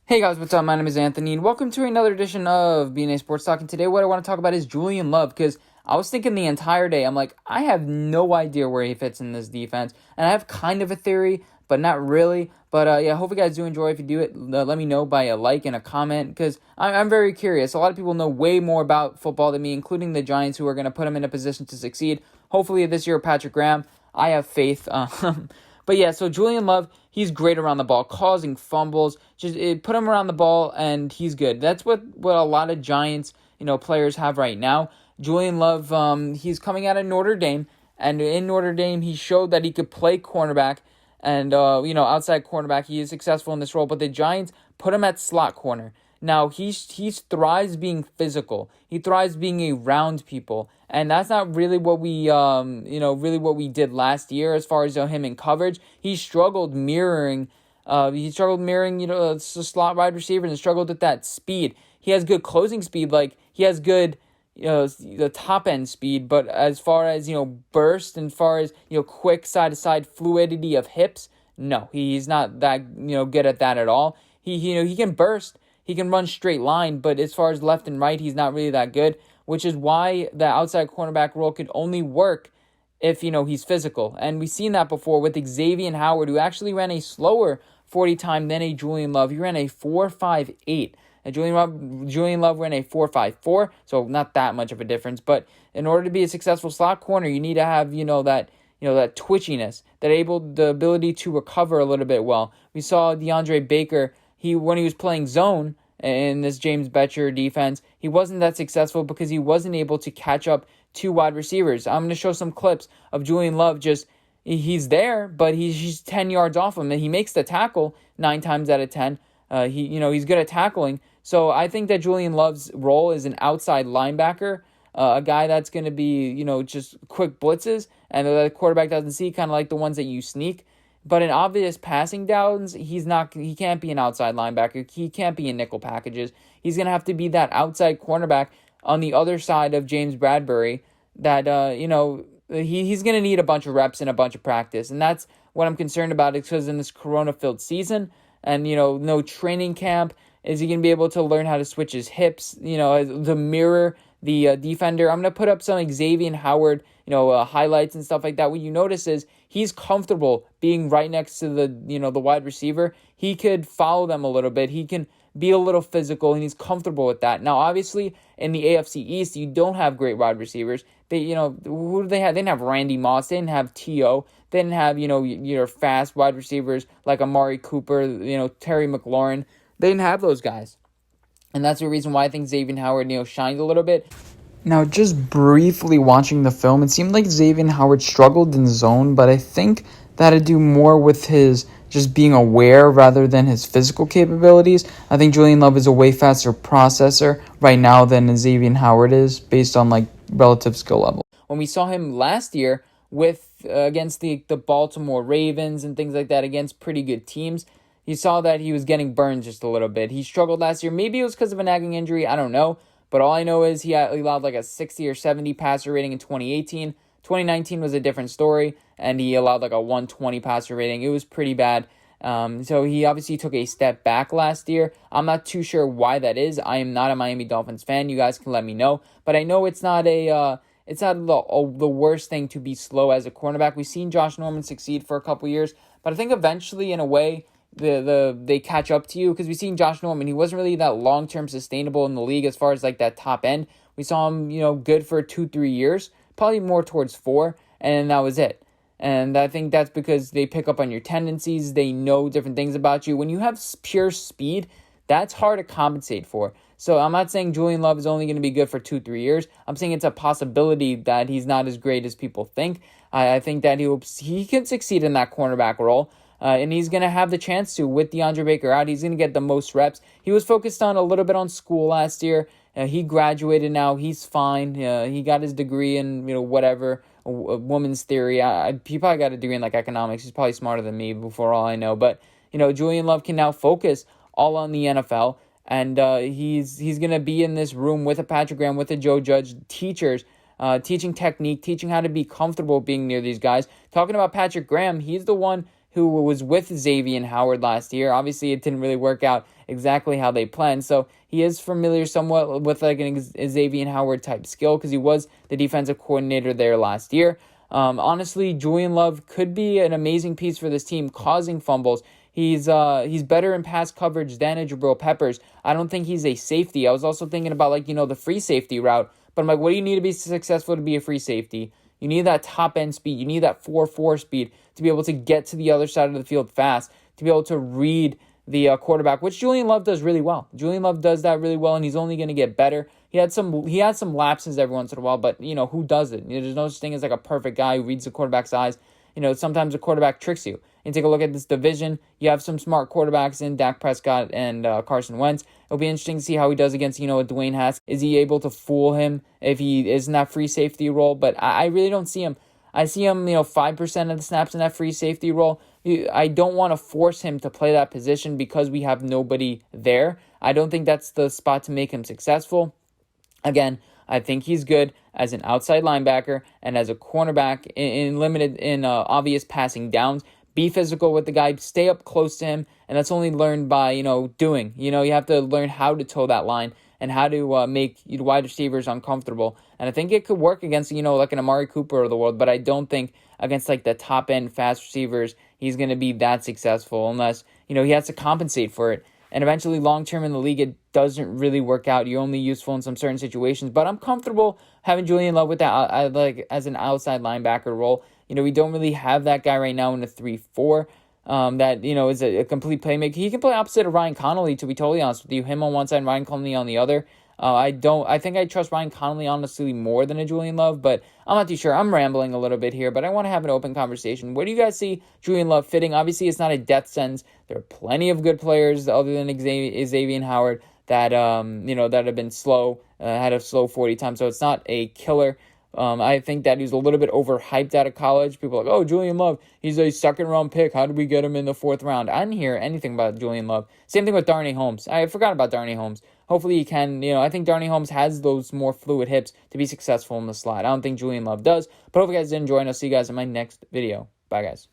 Hey guys, what's up? My name is Anthony, and welcome to another edition of BNA Sports Talk. And today, what I want to talk about is Julian Love, because I was thinking the entire day, I'm like, I have no idea where he fits in this defense, and I have kind of a theory, but not really. But yeah, hope you guys do enjoy. If you do it, let me know by a like and a comment, because I'm very curious. A lot of people know way more about football than me, including the Giants, who are going to put him in a position to succeed. Hopefully this year, Patrick Graham. I have faith. But yeah, so Julian Love, he's great around the ball, causing fumbles. Just put him around the ball, and he's good. That's what a lot of Giants, players have right now. Julian Love, he's coming out of Notre Dame, and in Notre Dame, he showed that he could play cornerback, and outside cornerback. He is successful in this role, but the Giants put him at slot corner. Now, he thrives being physical. He thrives being around people. And that's not really what we, really what we did last year as far as him in coverage. He struggled mirroring, slot wide receivers and struggled with that speed. He has good closing speed. Like, he has good, the top end speed. But as far as, burst and far as, quick side to side fluidity of hips, no, he's not that, good at that at all. He can burst. He can run straight line, but as far as left and right, he's not really that good, which is why the outside cornerback role could only work if, he's physical. And we've seen that before with Xavier Howard, who actually ran a slower 40 time than a Julian Love. He ran a 4.58. And Julian Love ran a 4.54, so not that much of a difference. But in order to be a successful slot corner, you need to have, that twitchiness, the ability to recover a little bit well. We saw DeAndre Baker, when he was playing zone in this James Bettcher defense, he wasn't that successful because he wasn't able to catch up to wide receivers. I'm going to show some clips of Julian Love. He's there, but he's 10 yards off him, and he makes the tackle 9 times out of 10. He's good at tackling. So I think that Julian Love's role is an outside linebacker, a guy that's going to be, just quick blitzes, and the quarterback doesn't see, kind of like the ones that you sneak. But in obvious passing downs, he can't be an outside linebacker. He can't be in nickel packages. He's going to have to be that outside cornerback on the other side of James Bradbury that, he's going to need a bunch of reps and a bunch of practice. And that's what I'm concerned about, because in this corona-filled season and, no training camp, is he going to be able to learn how to switch his hips, the mirror, the defender. I'm going to put up some Xavier Howard, highlights and stuff like that. What you notice is he's comfortable being right next to the wide receiver. He could follow them a little bit. He can be a little physical, and he's comfortable with that. Now, obviously, in the AFC East, you don't have great wide receivers. Who do they have? They didn't have Randy Moss. They didn't have T.O. They didn't have, your fast wide receivers like Amari Cooper, Terry McLaurin. They didn't have those guys. And that's the reason why I think Xavier Howard, shined a little bit. Now, just briefly watching the film, it seemed like Xavier Howard struggled in zone, but I think that had to do more with his just being aware rather than his physical capabilities. I think Julian Love is a way faster processor right now than Xavier Howard is, based on relative skill level. When we saw him last year against the Baltimore Ravens and things like that, against pretty good teams, you saw that he was getting burned just a little bit. He struggled last year. Maybe it was because of a nagging injury. I don't know. But all I know is he allowed a 60 or 70 passer rating in 2018. 2019 was a different story, and he allowed a 120 passer rating. It was pretty bad. So he obviously took a step back last year. I'm not too sure why that is. I am not a Miami Dolphins fan. You guys can let me know. But I know it's not the worst thing to be slow as a cornerback. We've seen Josh Norman succeed for a couple years, but I think eventually, in a way, they catch up to you, because we've seen Josh Norman. He wasn't really that long-term sustainable in the league as far as that top end. We saw him, good for 2-3 years, probably more towards 4, and that was it. And I think that's because they pick up on your tendencies. They know different things about you. When you have pure speed, that's hard to compensate for. So I'm not saying Julian Love is only going to be good for 2-3 years. I'm saying it's a possibility that he's not as great as people think. I think that he can succeed in that cornerback role. And he's going to have the chance to, with DeAndre Baker out. He's going to get the most reps. He was focused on a little bit on school last year. He graduated now. He's fine. He got his degree in, whatever, a woman's theory. He probably got a degree in economics. He's probably smarter than me, for all I know. But, Julian Love can now focus all on the NFL. And he's going to be in this room with a Patrick Graham, with a Joe Judge, teachers, teaching technique, teaching how to be comfortable being near these guys. Talking about Patrick Graham, he's the one who was with Xavier Howard last year. Obviously, it didn't really work out exactly how they planned. So he is familiar somewhat with like an Xavier Howard type skill because he was the defensive coordinator there last year. Honestly, Julian Love could be an amazing piece for this team, causing fumbles. He's better in pass coverage than a Jabril Peppers. I don't think he's a safety. I was also thinking about like, the free safety route. But I'm like, what do you need to be successful to be a free safety? You need that top end speed. You need that 4.4 speed to be able to get to the other side of the field fast, to be able to read the quarterback, which Julian Love does really well. Julian Love does that really well, and he's only going to get better. He had some lapses every once in a while, but who does it? There's no such thing as like a perfect guy who reads the quarterback's eyes. Sometimes a quarterback tricks you. And take a look at this division. You have some smart quarterbacks in Dak Prescott and Carson Wentz. It'll be interesting to see how he does against, a Dwayne Haskins. Is he able to fool him if he is in that free safety role? But I really don't see him. I see him, 5% of the snaps in that free safety role. I don't want to force him to play that position because we have nobody there. I don't think that's the spot to make him successful. Again, I think he's good as an outside linebacker and as a cornerback in obvious passing downs. Be physical with the guy, stay up close to him, and that's only learned by, doing. You have to learn how to toe that line and how to make wide receivers uncomfortable. And I think it could work against, like an Amari Cooper of the world, but I don't think against like the top-end fast receivers he's going to be that successful unless, he has to compensate for it. And eventually, long-term in the league, it doesn't really work out. You're only useful in some certain situations. But I'm comfortable having Julian Love with that as an outside linebacker role. We don't really have that guy right now in a 3-4 that, is a complete playmaker. He can play opposite of Ryan Connolly, to be totally honest with you. Him on one side and Ryan Connolly on the other. I think I trust Ryan Connolly, honestly, more than a Julian Love, but I'm not too sure. I'm rambling a little bit here, but I want to have an open conversation. Where do you guys see Julian Love fitting? Obviously, it's not a death sentence. There are plenty of good players other than Xavier Howard that, that have been slow, had a slow 40 time, so it's not a killer. I think that he's a little bit overhyped out of college. People are like, oh, Julian Love, he's a second-round pick. How did we get him in the 4th round? I didn't hear anything about Julian Love. Same thing with Darnay Holmes. I forgot about Darnay Holmes. Hopefully he can, I think Darnay Holmes has those more fluid hips to be successful in the slot. I don't think Julian Love does. But hopefully you guys did enjoy, and I'll see you guys in my next video. Bye, guys.